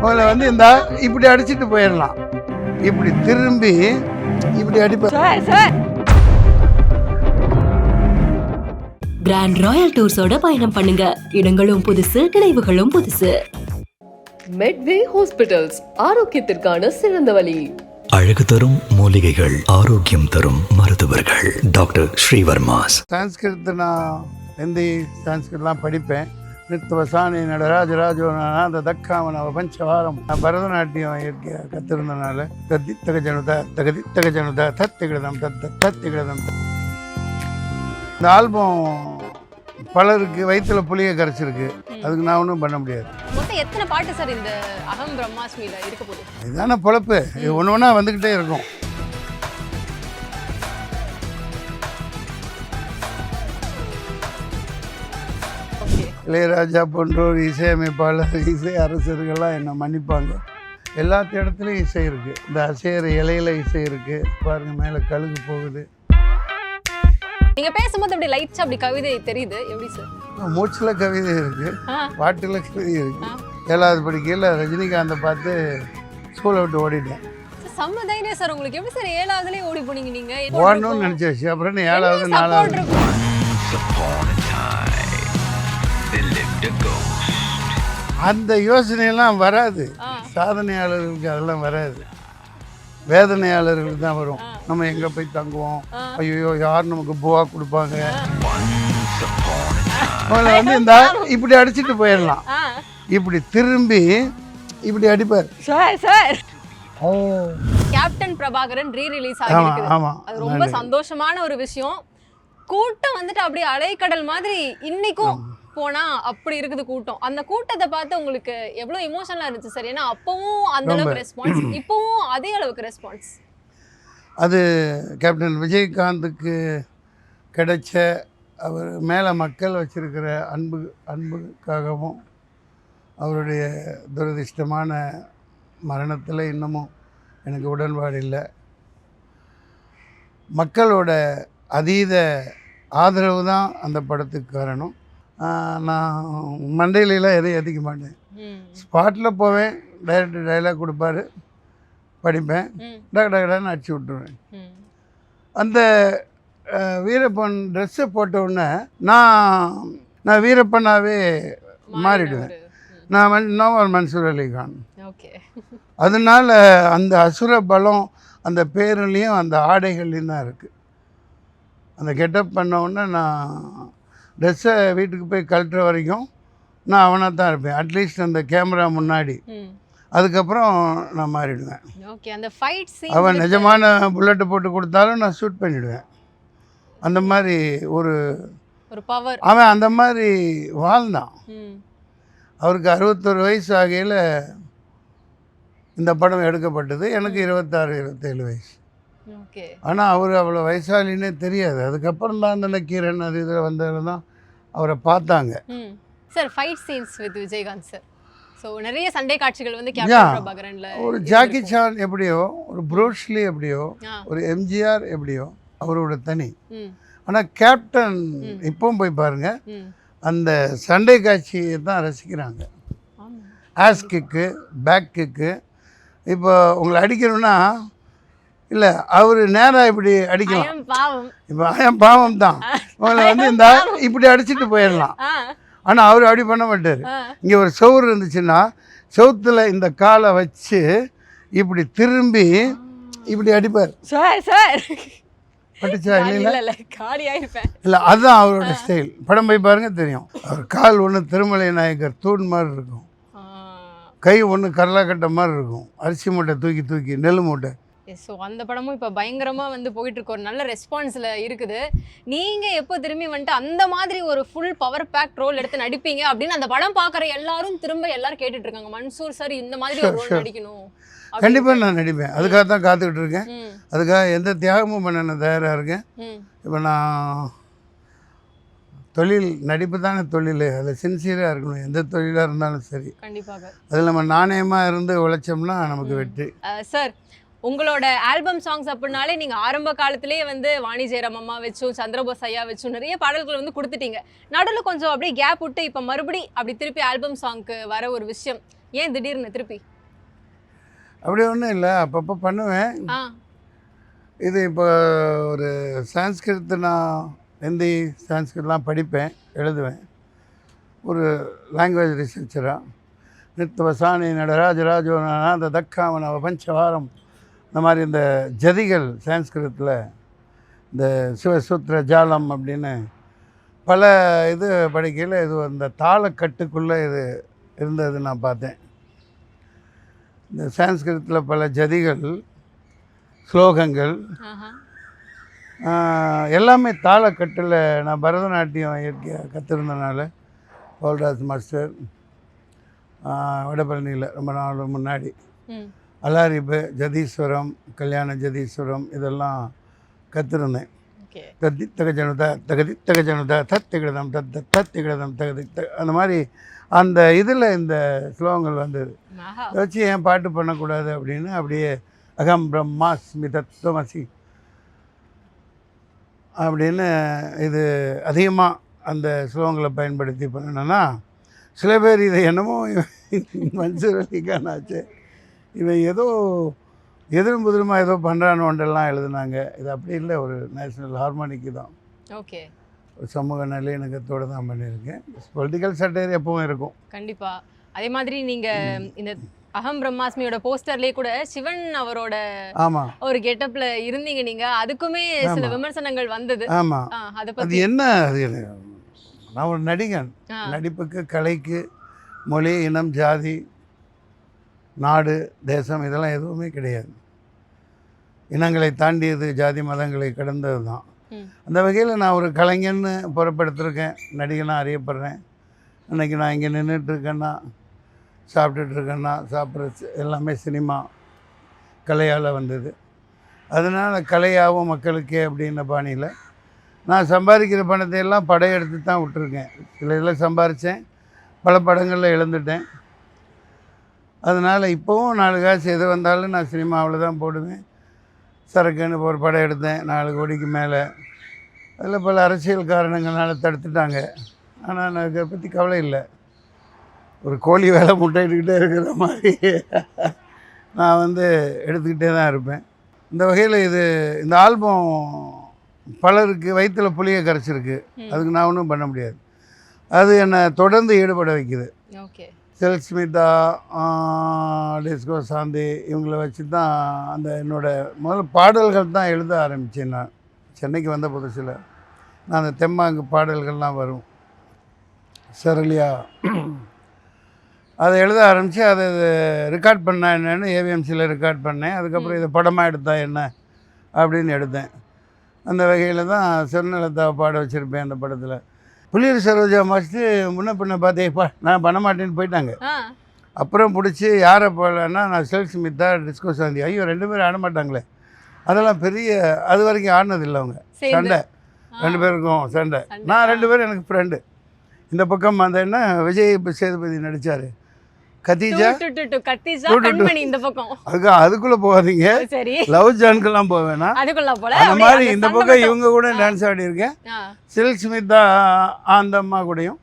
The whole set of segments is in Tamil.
முதல்ல வந்து இந்த இப்படி அடிச்சுட்டு போயிடலாம், இப்படி திரும்பி இப்படி அடிப்பேன். கிராண்ட் ராயல் டூர்ஸோட பயணம் பண்ணுங்க. இடங்களும் புதுசு, நினைவுகளும் புதுசு. மெட்வே ஹாஸ்பிட்டல்ஸ், ஆரோக்கியத்திற்கான சிறந்த வழி. அழகு தரும் மூலிகைகள், ஆரோக்கியம் தரும் மருத்துவர்கள். டாக்டர் ஸ்ரீவர்மாஸ். சான்ஸ்கிருத் நான் ஹிந்தி சான்ஸ்கிருத்லாம் படிப்பேன். நிறுத்தவசானி நடராஜராஜோ அந்த தக்காமன் அவ பஞ்சவாரம். நான் பரதநாட்டியம் இயற்கையாக கற்றுருந்தனால தத்தித்தக ஜனுதா தகதித்தக ஜனுதா தத்திகிடதம் தத்திகிடதம். இந்த ஆல்பம் பலருக்கு வயிற்றுல புளியை கரைச்சிருக்கு. அதுக்கு நான் ஒன்றும் பண்ண முடியாது. மொத்தம் எத்தனை பாட்டு சார் இந்த அகம் பிரம்மாஸ்மியில இருக்க போகுது? இதுதானே பொழப்பு, இது ஒன்று ஒன்றா வந்துக்கிட்டே இருக்கும். இளையராஜா போன்றோர் இசையமைப்பாளர், இசை அரசர்கள்லாம் என்னை மன்னிப்பாங்க. எல்லா இடத்துலையும் இசை இருக்குது. இந்த அசைகிற இலையில இசை இருக்குது பாருங்க, மேலே கழுகு போகுது. நீங்க பேசும்போது அப்படி லைட்ஸா அப்படி கவிதை தெரியுது. எப்படி சார்? மூச்சில் கவிதை இருக்குது, பாட்டில் கவிதை இருக்குது. 7வது படிக்கையில் ரஜினிகாந்தை பார்த்து ஸ்கூலை விட்டு ஓடிட்டேன். சம்மதைனே சார் உங்களுக்கு எப்படி சார் 7வதுலேயே ஓடி போனீங்க? நீங்க ஓடணும்னு நினச்சாச்சு. அப்புறம் 7வது 4வது அந்த யோசனையெல்லாம் வராது. சாதனையாளர்களுக்கு அதெல்லாம் வராது, வேதனையாளர்களுக்கு தான் வரும். நம்ம எங்கே போய் தங்குவோம், ஐயோ யார் நமக்கு பூவா கொடுப்பாங்க. முதல்ல வந்து இந்த இப்படி அடிச்சுட்டு போயிடலாம், இப்படி திரும்பி இப்படி அடிப்பார். சார் கேப்டன் பிரபாகரன் ரீ-ரிலீஸ் ஆகிருக்கு. அது ரொம்ப சந்தோஷமான ஒரு விஷயம். கூட்டம் வந்துட்டு அப்படியே அலைக்கடல் மாதிரி இன்னைக்கும் போனா அப்படி இருக்குது கூட்டம். அந்த கூட்டத்தை பார்த்து உங்களுக்கு எவ்வளவு எமோஷனலா இருந்துச்சு சார்? ஏன்னா அப்பவும் அந்த அளவுக்கு ரெஸ்பான்ஸ், இப்பவும் அதே அளவுக்கு ரெஸ்பான்ஸ். அது கேப்டன் விஜயகாந்துக்கு கிடைச்ச அவர் மேலே மக்கள் வச்சிருக்கிற அன்புக்காகவும் அவருடைய துரதிர்ஷ்டமான மரணத்தில் இன்னமும் எனக்கு உடன்பாடு இல்லை. மக்களோட அதீத ஆதரவு தான் அந்த படத்துக்கு காரணம். நான் மண்டையிலாம் எதையும் ஏற்றிக்க மாட்டேன். ஸ்பாட்டில் போவேன், டைரக்டர் டைலாக் கொடுப்பாரு, படிப்பேன், டகடான்னு அடிச்சு விட்டுருவேன். அந்த வீரப்பன் ட்ரெஸ்ஸை போட்டவுடனே நான் வீரப்பனாகவே மாறிடுவேன். நான் நோவால் மன்சூர் அலிகான். அதனால அந்த அசுர பலம் அந்த பேருலேயும் அந்த ஆடைகள்லையும் தான் இருக்குது. அந்த கெட்டப் பண்ணவுடனே நான் ட்ரெஸ்ஸை வீட்டுக்கு போய் கழட்டுற வரைக்கும் நான் அவனாக தான் இருப்பேன், அட்லீஸ்ட் அந்த கேமரா முன்னாடி. அதுக்கப்புறம் நான் மாறிடுவேன். அவன் நிஜமான புல்லட்டை போட்டு கொடுத்தாலும் நான் ஷூட் பண்ணிவிடுவேன். அந்த மாதிரி ஒரு பவர். அவன் அந்த மாதிரி வாழ்ந்தான். அவருக்கு 61 வயசு ஆகையில் இந்த படம் எடுக்கப்பட்டது. எனக்கு 26 27 வயசு. ஆனால் அவர் அவ்வளோ வயசாலின்னே தெரியாது. அதுக்கப்புறம் தான் அந்த நக்கீரன் அது இதில் வந்ததில் தான் அவரை பார்த்தாங்க. Sir fight scenes with Vijayakanth sir. So நிறைய சண்டை காட்சிகள் வந்து கேப்டன் பிரபாகரன்ல. ஒரு ஜாக்கி சான் எப்படியோ, ஒரு ப்ரூஸ்லி எப்படியோ, ஒரு எம்ஜிஆர் எப்படியோ அவரோட தனி. ஆனால் கேப்டன் இப்பவும் போய் பாருங்க, அந்த சண்டை காட்சியை தான் ரசிக்கிறாங்க. Ass kick, back kick. இப்போ உங்களை அடிக்கணும்னா இல்லை, அவர் நேராக இப்படி அடிக்கலாம். இப்போ ஆயம் பாவம் தான். உங்களை வந்து இந்த இப்படி அடிச்சுட்டு போயிடலாம். ஆனால் அவர் அப்படி பண்ண மாட்டார். இங்கே ஒரு செவுறு இருந்துச்சுன்னா செவுத்துல இந்த காலை வச்சு இப்படி திரும்பி இப்படி அடிப்பார். பட்டுச்சா இல்லைங்களா? இல்லை, அதுதான் அவரோட ஸ்டைல். படம் போய் பாருங்க தெரியும். அவர் கால் ஒன்று திருமலை நாயக்கர் தூண் மாதிரி இருக்கும், கை ஒன்று கரலாக்கட்டை மாதிரி இருக்கும், அரிசி மூட்டை தூக்கி தூக்கி நெல் மூட்டை. ஸோ அந்த படமும் இப்போ பயங்கரமாக வந்து போயிட்டு இருக்க ஒரு நல்ல ரெஸ்பான்ஸில் இருக்குது. நீங்கள் எப்போ திரும்பி வந்துட்டு அந்த மாதிரி ஒரு ஃபுல் பவர் பேக் ரோல் எடுத்து நடிப்பீங்க அப்படின்னு அந்த படம் பார்க்குற எல்லாரும் எல்லாரும் கேட்டுட்டு இருக்காங்க, மன்சூர் சார் இந்த மாதிரி ஒரு ரோல் நடிக்கணும். கண்டிப்பாக நான் நடிப்பேன். அதுக்காக தான் காத்துக்கிட்டு இருக்கேன். அதுக்காக எந்த தியாகமும் பண்ண நான் தயாராக இருக்கேன். இப்போ நான் தொழில் நடிப்பு தானே தொழில், அதில் சின்சியராக இருக்கணும். எந்த தொழிலாக இருந்தாலும் சரி, கண்டிப்பாக அதில் நம்ம நாணயமாக இருந்து உழைச்சோம்னா நமக்கு வெற்றி. சார் உங்களோட ஆல்பம் சாங்ஸ் அப்படின்னாலே நீங்கள் ஆரம்ப காலத்திலேயே வந்து வாணி ஜெயராம் அம்மா வச்சும் சந்திரபோஸ் ஐயா வச்சும் நிறைய பாடல்கள் வந்து கொடுத்துட்டீங்க. நடுவில் கொஞ்சம் அப்படியே கேப் விட்டு இப்போ மறுபடி அப்படி திருப்பி ஆல்பம் சாங்க்கு வர ஒரு விஷயம் ஏன் திடீர்னு திருப்பி? அப்படி ஒன்றும் இல்லை, அப்பப்போ பண்ணுவேன். ஆ இது இப்போ ஒரு சான்ஸ்கிரிட், நான் ஹிந்தி சான்ஸ்கிரிட்லாம் படிப்பேன், எழுதுவேன். ஒரு லாங்குவேஜ் ரிசர்ச்சராக நித்வசானி நடராஜராஜோநாத தக்காமன பஞ்சவாரம், இந்த மாதிரி இந்த ஜதிகள் சான்ஸ்கிரித்தில் இந்த சிவசூத்திர ஜாலம் அப்படின்னு பல இது படிக்கையில் இது அந்த தாளக்கட்டுக்குள்ளே இது இருந்தது நான் பார்த்தேன். இந்த சான்ஸ்கிரித்தில் பல ஜதிகள், ஸ்லோகங்கள் ஆஹா எல்லாமே தாளக்கட்டில். நான் பரதநாட்டியம் இயற்கையாக கற்றுருந்தனால பால்ராஜ் மாஸ்டர் வடபழனியில் ரொம்ப நாள் முன்னாடி ம் அலாரிப்பு, ஜதீஸ்வரம், கல்யாண ஜதீஸ்வரம் இதெல்லாம் கற்றுருந்தேன். ஓகே தத்தி தகஜனுதா தகதி தகஜனுதா தத்திகிடதம் தத்திகிடதம் தகதி அந்த மாதிரி அந்த இதில் இந்த ஸ்லோகங்கள் வந்தது. ஆஹா அதை வச்சு ஏன் பாட்டு பண்ணக்கூடாது அப்படின்னு அப்படியே அகம் பிரம்மாஸ்மி தத்துவமசி அப்படின்னு இது அதிகமாக அந்த ஸ்லோகங்களை பயன்படுத்தி பண்ணணுன்னா, சில பேர் இதை என்னமோ மன்சூர் அலிகான் ஆச்சு, இவன் ஏதோ எதிரும் புதிருமா ஏதோ பண்ணுறானோண்டெல்லாம் எழுதுனாங்க. இது அப்படி இல்லை, ஒரு நேஷ்னல் ஹார்மோனிக்கு தான், ஓகே ஒரு சமூக நல்லிணக்கத்தோடு தான் பண்ணியிருக்கேன். பொலிட்டிக்கல் சட்டையர் எப்பவும் இருக்கும். கண்டிப்பா. அதே மாதிரி நீங்க இந்த அகம் பிரம்மாஸ்மியோட போஸ்டர்லயே கூட சிவன் அவரோட ஆமாம் ஒரு கெட்டப்ல இருந்தீங்க நீங்க. அதுக்குமே சில விமர்சனங்கள் வந்தது. ஆமாம். அத அது பத்தி என்ன, அது நான் ஒரு நடிகன். ஆ. நடிப்புக்கு, கலைக்கு மொழி, இனம், ஜாதி, நாடு, தேசம் இதெல்லாம் எதுவுமே கிடையாது. இனங்களை தாண்டியது, ஜாதி மதங்களை கடந்தது தான். ம். அந்த வகையில் நான் ஒரு கலைஞன்னு பொறுப்படுத்திருக்கேன், நடிகனாக அறியப்படுறேன். இன்றைக்கி நான் இங்கே நின்றுட்டுருக்கேன்னா, சாப்பிட்டுட்ருக்கேன்னா, சாப்பிட்ற எல்லாமே சினிமா கலையால் வந்தது. அதனால் கலையாகவும் மக்களுக்கே அப்படின்ன பாணியில் நான் சம்பாதிக்கிற பணத்தை எல்லாம் படையெடுத்து தான் விட்டுருக்கேன். சில இதில் சம்பாரித்தேன், பல படங்களில் இழந்துட்டேன். அதனால் இப்போவும் 4 காசு எது வந்தாலும் நான் சினிமாவில் தான் போடுவேன். சரக்குன்னு ஒரு படம் எடுத்தேன் 4 கோடிக்கு மேலே. அதில் பல அரசியல் காரணங்களால் தடுத்துட்டாங்க. ஆனால் நான் அதை பற்றி கவலை இல்லை. ஒரு கோழி வேலை முட்டையிட்டுக்கிட்டே இருக்கிற மாதிரி நான் எடுத்துக்கிட்டே தான் இருப்பேன். இந்த வகையில் இந்த ஆல்பம் பலருக்கு வயிற்றில் புளியை கரைச்சிருக்கு. அதுக்கு நான் ஒன்றும் பண்ண முடியாது. அது என்னை தொடர்ந்து ஈடுபட வைக்குது. ஓகே செல்ஸ்மிதா, டிஸ்கோ சாந்தி இவங்கள வச்சு தான் அந்த என்னோடய முதல்ல பாடல்கள் தான் எழுத ஆரம்பித்தேன். நான் சென்னைக்கு வந்த புதுசில் நான் அந்த தெம்மாங்கு பாடல்கள்லாம் வரும், சரளியா, அதை எழுத ஆரம்பித்து அதை ரெக்கார்ட் பண்ண என்னென்னு ஏவிஎம்சியில் ரெக்கார்ட் பண்ணேன். அதுக்கப்புறம் இதை படமாக எடுத்தா என்ன அப்படின்னு எடுத்தேன். அந்த வகையில் தான் சிறுநலத்தாவை பாட வச்சுருப்பேன் அந்த படத்தில். புலியூர் சரோஜா மாஸ்டர் முன்ன பின்ன பார்த்தேப்பா நான் பண்ண மாட்டேன்னு போயிட்டாங்க. அப்புறம் பிடிச்சி யாரை போடலன்னா நான் செல்ஸ்மிதா, டிஸ்கோ சாந்தி. ஐயோ 2 பேரும் ஆட மாட்டாங்களே, அதெல்லாம் பெரிய அது வரைக்கும் ஆடினதில்லை அவங்க. சண்டை 2 பேருக்கும் சண்டை. நான் 2 பேரும் எனக்கு ஃப்ரெண்டு. இந்த பக்கம் என்ன விஜய் சேதுபதி நடித்தார், கத்தீஜா, இந்த பக்கம் அதுக்குள்ளே போகாதீங்க, சரி லவ் ஜான்கெல்லாம் போவேன்னா அதுக்குள்ள போல அந்த மாதிரி இந்த பக்கம் இவங்க கூட டான்ஸ் ஆடி இருக்கேன். சில்க்ஸ்மிதா அந்த அம்மா கூடயும்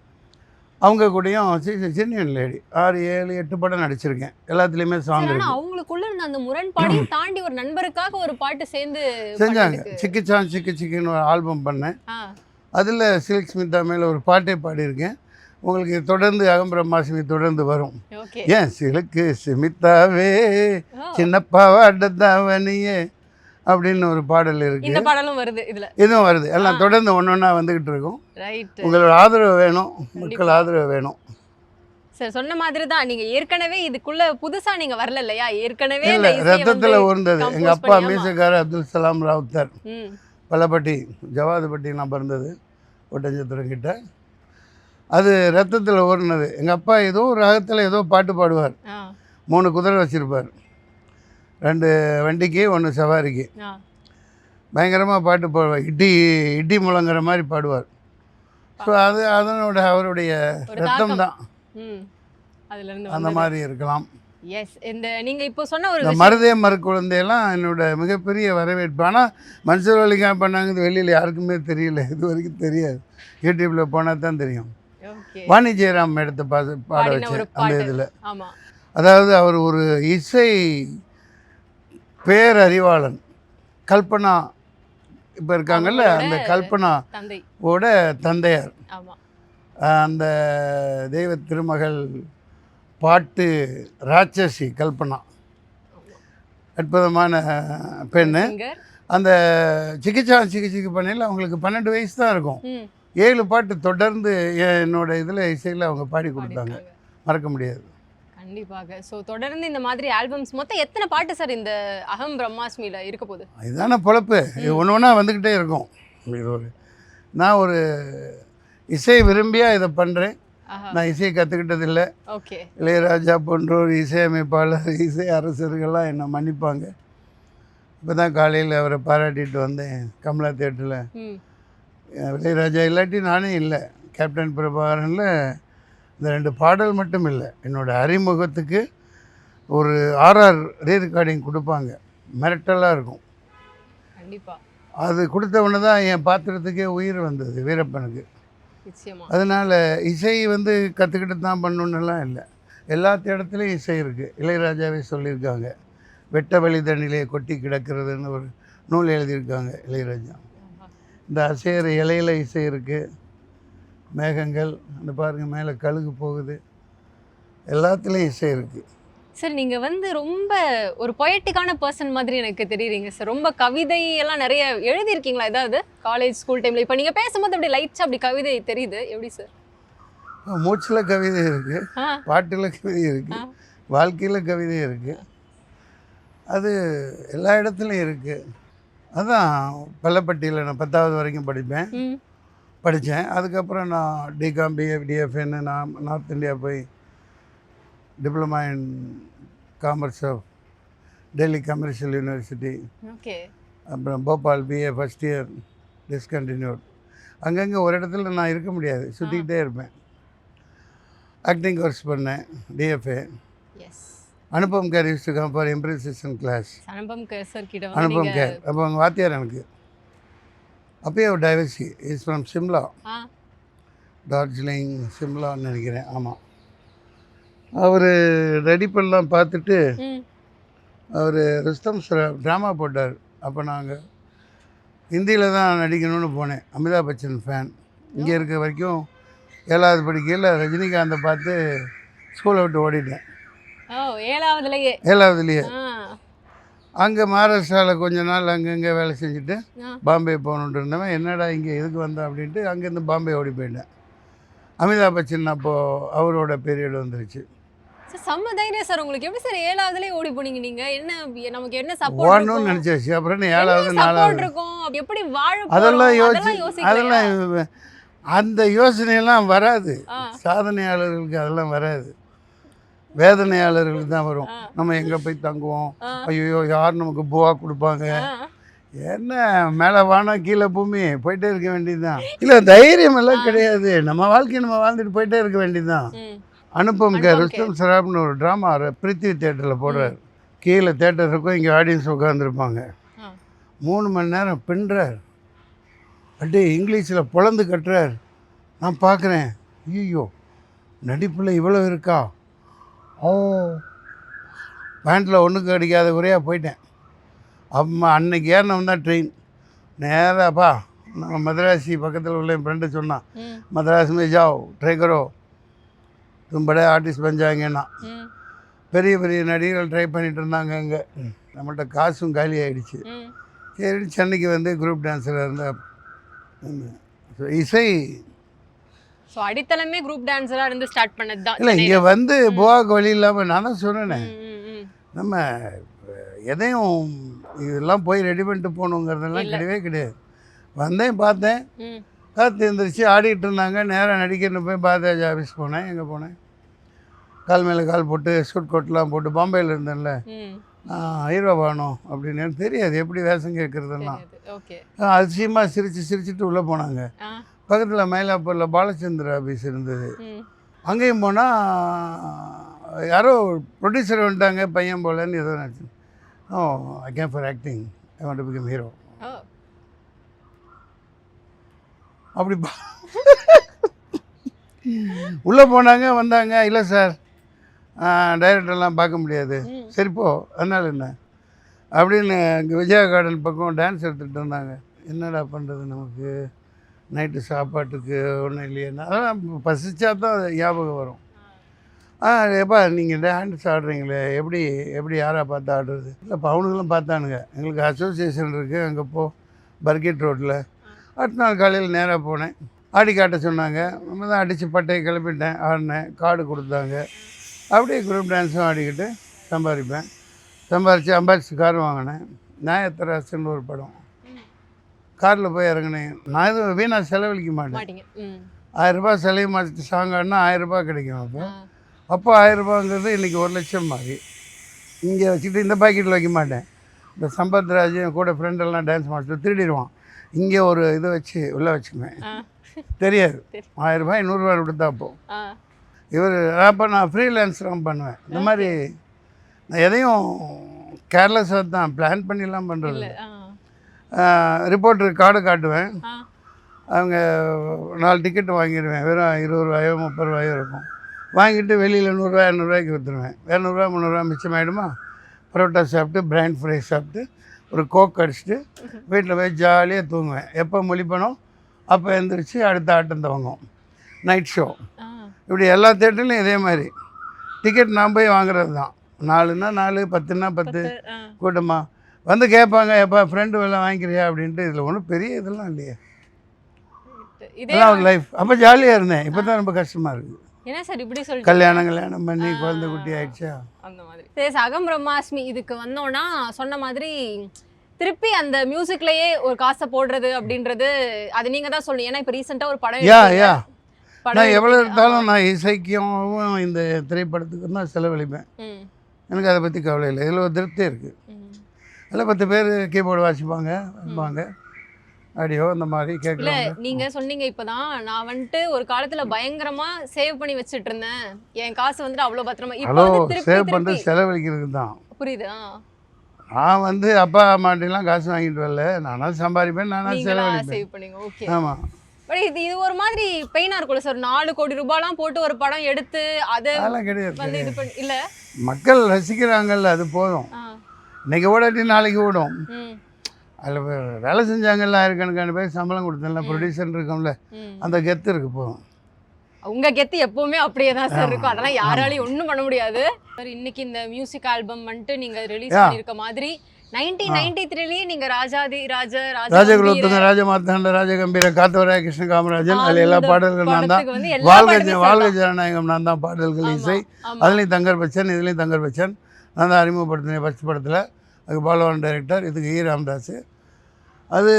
அவங்க கூடயும் சின்ன லேடி 6, 7, 8 படம் நடிச்சிருக்கேன். எல்லாத்துலேயுமே சாங் இருக்கு. அவங்களுக்குள்ள இருந்த அந்த முரண்பாடையும் தாண்டி ஒரு நண்பருக்காக ஒரு பாட்டு சேர்ந்து செஞ்சாங்க. சிக்கிச்சான் சிக்கி சிக்கின்னு ஒரு ஆல்பம் பண்ணேன். அதில் சில்க்ஸ்மிதா மேலே ஒரு பாட்டே பாடியிருக்கேன். உங்களுக்கு தொடர்ந்து அகம்பிரம்மாசிமி தொடர்ந்து வரும். ஏன் சிலுக்கு சிமித்தாவே சின்னப்பாவாடத்தாவனியே அப்படின்னு ஒரு பாடல் இருக்கு. இந்த பாடலும் வருது, இதுவும் வருது. எல்லாம் தொடர்ந்து ஒன்றா வந்துக்கிட்டு இருக்கும். உங்களோட ஆதரவு வேணும், மக்கள் ஆதரவு வேணும். சார் சொன்ன மாதிரி தான், நீங்க ஏற்கனவே இதுக்குள்ள புதுசா நீங்க வரல இல்லையா? ஏற்கனவே இல்லை, ரத்தத்தில் ஊர்ந்தது. எங்கள் அப்பா மீசக்கார அப்துல் சலாம் ராவுத்தர், பல்லப்பட்டி ஜவாதுப்பட்டி நான் பிறந்தது ஒட்டஞ்சத்திரங்கிட்ட. அது ரத்தத்தில் ஊறினது. எங்கள் அப்பா ஏதோ ஒரு ராகத்தில் ஏதோ பாட்டு பாடுவார். 3 குதிரை வச்சுருப்பார், 2 வண்டிக்கு 1 சவாரிக்கு. பயங்கரமாக பாட்டு பாடுவார். இடி முழங்குற மாதிரி பாடுவார். ஸோ அவருடைய ரத்தம் தான் அந்த மாதிரி இருக்கலாம். எஸ், இந்த நீங்கள் இப்போ சொன்ன ஒரு மருதே மறுக்குழந்தையெல்லாம் என்னோட மிகப்பெரிய வரவேற்பு. ஆனால் மன்சூர் அலிகான் பண்ணாங்க வெளியில் யாருக்குமே தெரியல, இது வரைக்கும் தெரியாது. யூடியூப்பில் போனால் தான் தெரியும். வாணி ஜெயராம் எடுத்து பாட வச்சேன் அந்த இதில். அதாவது அவர் ஒரு இசை பேரறிவாளன் கல்பனா இப்போ இருக்காங்கல்ல, அந்த கல்பனா தந்தை. ஓட தந்தையார், ஆமா. அந்த தெய்வ திருமகள் பாட்டு ராட்சசி கல்பனா, அற்புதமான பெண்ணு. Singer. அந்த சிகிச்சை பண்ணையில் அவங்களுக்கு 12 வயசு தான் இருக்கும். 7 பாட்டு தொடர்ந்து என்னோட இதில் இசையில் அவங்க பாடி கொடுத்தாங்க, மறக்க முடியாது. கண்டிப்பாக. ஸோ தொடர்ந்து இந்த மாதிரி ஆல்பம்ஸ் மொத்தம் எத்தனை பாட்டு சார் இந்த அகம் பிரம்மாஸ்மியில் இருக்க போகுது? இதுதானே பொழப்பு, ஒன்று ஒன்றா வந்துக்கிட்டே இருக்கும். இது நான் ஒரு இசை விரும்பியாக இதை பண்ணுறேன். நான் இசையை கற்றுக்கிட்டதில்லை. ஓகே. இளையராஜா போன்ற ஒரு இசையமைப்பாளர், இசை அரசர்கள்லாம் என்னை மன்னிப்பாங்க. இப்போ தான் காலையில் அவரை பாராட்டிட்டு வந்தேன் கமலா தேட்டரில். இளையராஜா இல்லாட்டி நானே இல்லை. கேப்டன் பிரபாகரனில் இந்த 2 பாடல் மட்டும் இல்லை, என்னோடய அறிமுகத்துக்கு ஒரு RR ரீரெக்கார்டிங் கொடுப்பாங்க, மிரட்டலாக இருக்கும். கண்டிப்பாக. அது கொடுத்த உடனே தான் என் பாத்திரத்துக்கே உயிர் வந்தது, வீரப்பனுக்கு. அதனால் இசை கற்றுக்கிட்டு தான் பண்ணணுன்னெல்லாம் இல்லை, எல்லா இடத்துலையும் இசை இருக்குது. இளையராஜாவே சொல்லியிருக்காங்க, வெட்ட வழி தண்ணிலே கொட்டி கிடக்கிறதுன்னு ஒரு நூல் எழுதியிருக்காங்க இளையராஜா. இந்த அசைகிற இலையில இசை இருக்குது, மேகங்கள் அந்த பாருங்கள் மேலே கழுகு போகுது, எல்லாத்துலேயும் இசை இருக்குது. சார் நீங்கள் ரொம்ப ஒரு பொயட்டிக்கான பர்சன் மாதிரி எனக்கு தெரியுறீங்க சார். ரொம்ப கவிதை எல்லாம் நிறைய எழுதியிருக்கீங்களா ஏதாவது காலேஜ் ஸ்கூல் டைமில்? இப்போ நீங்கள் பேசும்போது அப்படி லைட்ஸாக அப்படி கவிதை தெரியுது, எப்படி சார்? மூச்சில் கவிதை இருக்குது, பாட்டில் கவிதை இருக்குது, வாழ்க்கையில் கவிதை இருக்குது, அது எல்லா இடத்துலையும் இருக்குது. அதான் பள்ளப்பட்டியில் நான் 10வது வரைக்கும் படித்தேன். அதுக்கப்புறம் நான் டிகாம் பிஎஃப் டிஎஃப்ன்னு நான் நார்த் இந்தியா போய் diploma in commerce of Delhi commercial university, அப்புறம் Bhopal BA first year discontinued. அங்கங்கே ஒரு இடத்துல நான் இருக்க முடியாது, சுற்றிக்கிட்டே இருப்பேன். ஆக்டிங் கோர்ஸ் பண்ணேன், DFA. Anupam Kher use to come for improvisation class. Anupam Kher அப்போ அவங்க வாத்தியார் எனக்கு. அப்பயே ஒரு டைவர்சி இஸ் ஃப்ரம் சிம்லா, டார்ஜிலிங் சிம்லான்னு நினைக்கிறேன். ஆமாம், அவர் ரெடி பண்ணலாம் பார்த்துட்டு அவர் ருஸ்தம் ட்ராமா போட்டார். அப்போ நாங்கள் ஹிந்தியில் தான் நடிக்கணும்னு போனேன். அமிதாப் பச்சன் ஃபேன். இங்கே இருக்க வரைக்கும் 7வது படிக்கையில் ரஜினிகாந்தை பார்த்து ஸ்கூலை விட்டு ஓடிட்டேன். 7வதுலேயே. அங்கே மகாராஷ்டிராவில் கொஞ்ச நாள் அங்கங்கே வேலை செஞ்சுட்டு பாம்பே போகணுன்ட்டு இருந்தவன், என்னடா இங்கே எதுக்கு வந்தேன் அப்படின்ட்டு அங்கேருந்து பாம்பே ஓடி போயிட்டேன். அமிதாப் பச்சன் அப்போது அவரோட பீரியட் வந்துருச்சு. செம்ம தைரியம் சார் உங்களுக்கு. எப்படி சார் 7வதுலேயே ஓடி போனீங்க? நீங்கள் என்ன நமக்கு என்ன சப்போர்ட் ஓடணும்னு நினச்சாச்சு. அப்புறம் 7வது 4வது இருக்கும், எப்படி வாழ அதெல்லாம் அந்த யோசனையெல்லாம் வராது. சாதனையாளர்களுக்கு அதெல்லாம் வராது, வேதனையாளர்களுக்கு தான் வரும். நம்ம எங்கே போய் தங்குவோம், ஐயோ யார் நமக்கு பூவா கொடுப்பாங்க, என்ன மேலே வானம் கீழே பூமி, போயிட்டே இருக்க வேண்டியதுதான். இல்லை தைரியம் எல்லாம் கிடையாது, நம்ம வாழ்க்கையை நம்ம வாழ்ந்துட்டு போயிட்டே இருக்க வேண்டியதுதான். அனுபம் கேர் ருஸ்தம் சராப்னு ஒரு ட்ராமா பிருத்திவி தேட்டரில் போடுறார். கீழே தேட்டர் இருக்கும், இங்கே ஆடியன்ஸ் உட்காந்துருப்பாங்க. 3 மணி நேரம் பின்னுறார், அப்படியே இங்கிலீஷில் பொழந்து கட்டுறார். நான் பார்க்குறேன், ஐயோ நடிப்பில் இவ்வளோ இருக்கா, ஓ பேண்ட்டில் ஒன்றுக்கு அடிக்காத குறையாக போயிட்டேன். அம்மா அன்னைக்கு ஏறினவன் தான் ட்ரெயின் நேராப்பா. நம்ம மதராசி பக்கத்தில் உள்ள என் ஃப்ரெண்டு சொன்னான், மதராஸ் மே ஜாவ் ட்ரை கரோ தும் படே ஆர்டிஸ்ட் பன் ஜாயேங்கன்னா. பெரிய பெரிய நடிகர்கள் ட்ரை பண்ணிகிட்டு இருந்தாங்க அங்கே. நம்மள்கிட்ட காசும் காலி ஆகிடுச்சு. சரி சென்னைக்கு குரூப் டான்ஸராக இருந்தால் இசை அடித்தளமே குரூப் டான்ஸராக இருந்து ஸ்டார்ட் பண்ணது தான். இல்லை இங்கே போவாக்கு வழி இல்லாமல் நான் தான் சொன்னேன், நம்ம எதையும் இதெல்லாம் போய் ரெடி பண்ணிட்டு போகணுங்கிறதெல்லாம் கிடையவே கிடையாது. வந்தேன், பார்த்தேன், காற்று எழுந்திரிச்சு ஆடிட்டு இருந்தாங்க. நேராக நடிக்கணும்னு போய் பாரதிராஜா ஆஃபீஸ் போனேன். எங்கே போனேன், கால் மேலே கால் போட்டு சூட் கோட்லாம் போட்டு பாம்பேயில் இருந்தேன்ல, ஹீரோ வேணும் அப்படின்னு எனக்கு தெரியாது எப்படி வேஷம் கேட்குறதெல்லாம். அதிசயமாக சிரிச்சுட்டு உள்ளே போனாங்க. பக்கத்தில் மயிலாப்பூரில் பாலச்சந்திர ஆஃபீஸ் இருந்தது. அங்கேயும் போனால் யாரோ ப்ரொடியூசர் வந்துட்டாங்க, பையன் போலன்னு ஏதோ நினச்சி, oh I came for acting, I want to become hero. அப்படி உள்ளே போனாங்க, வந்தாங்க. இல்லை சார் டைரக்டர்லாம் பார்க்க முடியாது. சரிப்போ அதனால் என்ன அப்படின்னு இங்கே விஜயா கார்டன் பக்கம் டான்ஸ் எடுத்துகிட்டு இருந்தாங்க. என்னடா பண்ணுறது, நமக்கு நைட்டு சாப்பாட்டுக்கு ஒன்றும் இல்லையேன்னா, அதெல்லாம் பசிச்சா தான் ஞாபகம் வரும். எப்பா நீங்கள் டான்ஸ் ஆடுறீங்களே, எப்படி யாராக பார்த்து ஆடுறது? இல்லைப்பா அவனுங்களும் பார்த்தானுங்க. எங்களுக்கு அசோசியேஷன் இருக்குது, அங்கே பர்கெட் ரோட்டில். அடுத்த நாள் காலையில் நேராக போனேன், ஆடி காட்ட சொன்னாங்க. நம்ம தான் அடித்து பட்டையை கிளப்பிட்டேன், ஆடினேன், கார்டு கொடுத்தாங்க. அப்படியே குரூப் டான்ஸும் ஆடிக்கிட்டு சம்பாதிப்பேன். சம்பாதிச்சு அம்பாசிடர் கார் வாங்கினேன். நியாயத்தராசுன்னு ஒரு படம், காரில் போய் இறங்கினேன். நான் எதுவும் வீணாக செலவழிக்க மாட்டேன். 1000 ரூபாய் செலவு மாற்றி சாங் ஆடினா 1000 ரூபாய் கிடைக்கும். அப்போ 1000 ரூபாங்கிறது இன்றைக்கி 1 லட்சம் மாதிரி. இங்கே வச்சுக்கிட்டு இந்த பாக்கெட்டில் வைக்க மாட்டேன். இந்த சம்பத் ராஜ் கூட ஃப்ரெண்டெல்லாம் டான்ஸ் மாஸ்டர் திருடிடுவான். இங்கே ஒரு இதை வச்சு உள்ளே வச்சுக்குவேன், தெரியாது. 1000 ரூபாய் 100 ரூபாய் கொடுத்தா அப்போது இவர். அப்போ நான் ஃப்ரீலான்ஸ்லாம் பண்ணுவேன். இந்த மாதிரி நான் எதையும் கேர்லெஸ்ஸாக தான் பிளான் பண்ணிலாம் பண்ணுறது. ரிப்போர்ட்டருக்கு கார்டு காட்டுவேன், அவங்க 4 டிக்கெட் வாங்கிடுவேன். வெறும் 20 ரூபாயோ 30 ரூபாயோ இருக்கும். வாங்கிட்டு வெளியில் 100 ரூபாய் 200 ரூபாய்க்கு விற்றுருவேன். 200 ரூபா 300 ரூபா மிச்சமாயிடுமா? பரோட்டா சாப்பிட்டு பிராண்ட் ஃப்ரை சாப்பிட்டு ஒரு கோக் அடிச்சுட்டு வீட்டில் போய் ஜாலியாக தூங்குவேன். எப்போ முழிப்பனோ அப்போ எழுந்திரிச்சு அடுத்த ஆட்டம் துவங்கும். நைட் ஷோ இப்படி எல்லா தேட்டர்லையும் இதே மாதிரி டிக்கெட் நான் போய் வாங்குறது தான். 4ன்னா 4, 10ன்னா 10 கூட்டமாக வந்து கேட்பாங்க, எப்போ ஃப்ரெண்டு வேலை வாங்கிக்கிறியா அப்படின்ட்டு. இதில் ஒன்றும் பெரிய இதெல்லாம் இல்லையே, இதெல்லாம் ஒரு லைஃப். அப்போ ஜாலியாக இருந்தேன். இப்போ தான் ரொம்ப கஷ்டமாக இருக்குது. என்ன சார் இப்படி சொல்றீங்க? கல்யாணம் பண்ணி குழந்தை குட்டி ஆயிடுச்சா அந்த மாதிரி. சரி, அகம் பிரம்மாஸ்மி இதுக்கு வந்தோன்னா சொன்ன மாதிரி திருப்பி அந்த மியூசிக்லயே ஒரு காசை போடுறது அப்படின்றது அது நீங்க தான் சொல்லணும். ஏன்னா இப்போ ரீசெண்டாக ஒரு படம் நான் எவ்வளோ இருந்தாலும் நான் இசைக்கும் இந்த திரைப்படத்துக்கு தான் செலவழிப்பேன். எனக்கு அதை பற்றி கவலை இல்லை. இதில் ஒரு திருப்தி இருக்குது. அதில் 10 பேர் கீபோர்டு வாசிப்பாங்க, வைப்பாங்க, ஆடியோ இந்த மாதிரி கேட்கல. நீங்க சொன்னீங்க இப்பதான், நான் வந்துட்டு ஒரு காலத்துல பயங்கரமா சேவ் பண்ணி வச்சுட்டு இருந்தேன், என் காசு வந்துட்டு அவ்வளவு பத்திரமா. ஹலோ, சேவ் பண்ணுறது செலவழிக்கிறதுக்கு தான். புரியுது. நான் வந்து அப்பா அம்மாட்டெல்லாம் காசு வாங்கிட்டு வரல, நானா சம்பாதிப்பேன், நானா செலவழிப்பேன். ஓகே, ஆமாம். பட் இது ஒரு மாதிரி பெயினா இருக்கும்ல சார். 4 கோடி ரூபாய்லாம் போட்டு ஒரு படம் எடுத்து அதெல்லாம் கிடையாது. வந்து இது பண்ணி இல்ல, மக்கள் ரசிக்கிறாங்கல்ல, அது போதும். இன்னைக்கு ஓடாட்டி நாளைக்கு ஓடும். அதில் வேலை செஞ்சாங்கல்ல, 1000 பேர் சம்பளம் கொடுத்தேன்ல, ப்ரொடியூசர் இருக்கோம்ல, அந்த கெத்து இருக்கு போதும். உங்க கெத்து எப்பவுமே அப்படியே தான் சார் இருக்கும். அதெல்லாம் யாராலையும் ஒன்றும் பண்ண முடியாது சார். இன்னைக்கு இந்த மியூசிக் ஆல்பம் வந்துட்டு நீங்க ரிலீஸ் பண்ணிருக்க மாதிரி 1993லயே நீங்க ராஜகுலோத்துங்க, ராஜமார்த்தாண்ட, ராஜகம்பீர, காத்தவராய, கிருஷ்ண காமராஜன், அதில் எல்லா பாடல்கள் நான் தான். வாழ்க ஜனநாயகம் நான் தான் பாடல்கள் இசை. அதுலேயும் தங்கர் பச்சன், இதுலேயும் தங்கர் பச்சன் நான் தான் அறிமுகப்படுத்தினேன் ஃபஸ்ட் படத்தில். அதுக்கு பாலவான் டைரக்டர், இதுக்கு ராமதாஸ். அது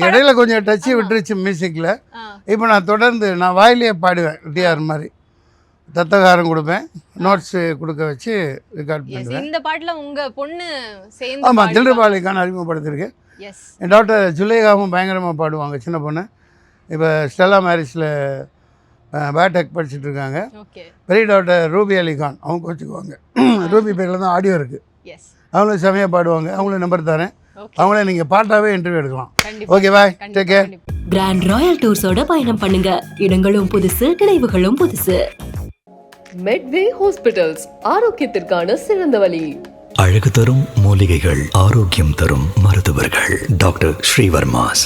இடையில கொஞ்சம் டச்சு விட்டுருச்சு மியூசிக்கில். இப்போ நான் தொடர்ந்து நான் வாயிலேயே பாடுவேன், டிஆர் மாதிரி தத்தகாரம் கொடுப்பேன், நோட்ஸு கொடுக்க வச்சு ரெக்கார்ட் பண்ணுவேன். இந்த பாட்டில் உங்கள் பொண்ணு சேர்ந்து, ஆமாம், தில்ருபாலிக்கான அறிமுகப்படுத்திருக்கு. என் டாக்டர் ஜுலேகாவும் பயங்கரமாக பாடுவாங்க, சின்ன பொண்ணு. இப்போ ஸ்டெல்லா மேரிஸில் பேடெக் படிச்சுட்டு இருக்காங்க. பெரிய டாக்டர் ரூபி அலிகான், அவங்க கோச்சுக்குவாங்க. ரூபி பேரில் தான் ஆடியோ இருக்குது, அவங்களும் செமையாக பாடுவாங்க. அவங்களும் நம்பர் தரேன், அவங்கள நீங்கள் பாட்டாவே இன்டர்வியூ எடுக்கலாம். ஓகே, பாய், டேக் கேர். கிராண்ட் ராயல் டூர்ஸோட பயணம் பண்ணுங்க. இடங்களும் புதுசு, நினைவுகளும் புதுசு. மெட்வே ஹாஸ்பிட்டல்ஸ், ஆரோக்கியத்திற்கான சிறந்த வழி. அழகு தரும் மூலிகைகள், ஆரோக்கியம் தரும் மருத்துவர்கள். டாக்டர் ஸ்ரீவர்மாஸ்.